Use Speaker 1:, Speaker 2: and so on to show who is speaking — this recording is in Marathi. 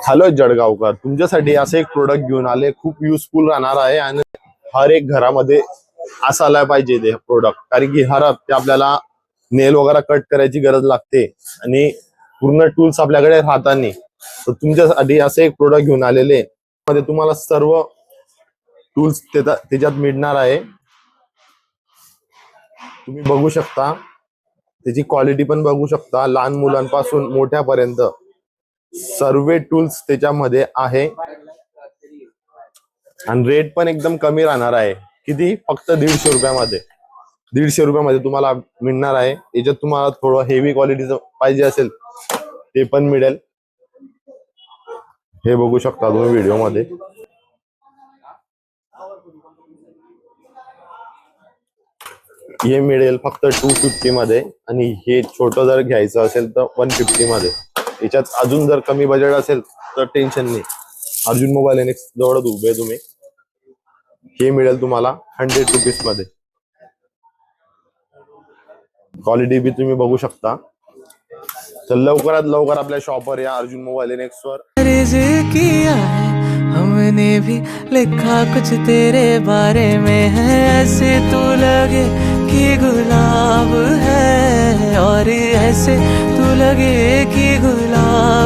Speaker 1: हॅलो जळगावकर, तुमच्यासाठी असे एक प्रोडक्ट घेऊन आले, खूप युजफुल राहणार आहे आणि हर एक घरामध्ये असायला पाहिजे ते प्रोडक्ट. कारण की हर हप्ते आपल्याला नेल वगैरे कट करायची गरज लागते आणि पूर्ण टूल्स आपल्याकडे राहतात नाही. तर तुमच्यासाठी असे एक प्रोडक्ट घेऊन आलेले मध्ये तुम्हाला सर्व टूल्स त्याच्यात मिळणार आहे. तुम्ही बघू शकता, त्याची क्वालिटी पण बघू शकता. लहान मुलांपासून मोठ्यापर्यंत सर्व टूल्स त्याच्यामध्ये आहे आणि रेट पण एकदम कमी राहणार आहे. किती? फक्त 150 रुपयामध्ये. 150 रुपयामध्ये तुम्हाला मिळणार आहे. याच्यात तुम्हाला थोडं हेवी क्वालिटीचं पाहिजे असेल ते पण मिळेल. हे बघू शकता तुम्ही व्हिडिओ मध्ये. हे मिळेल फक्त 250 मध्ये आणि हे छोटं जर घ्यायचं असेल तर 150 मध्ये. याच्यात अजून जर कमी बजेट असेल तर टेन्शन नाही. अर्जुन मोबाईल एनेक्स जवळच उभे तुम्ही. हे मिळेल तुम्हाला 100 रुपीज मध्ये. क्वालिटी भी तुम्ही बघू शकता. तर लवकरात लवकर आपल्या शॉपवर या, अर्जुन मोबाईल एनेक्स वर.
Speaker 2: किया है हमने भी लिखा कुछ तेरे बारे में है, ऐसे तू लगे कि गुलाब है और ऐसे तू लगे कि गुलाब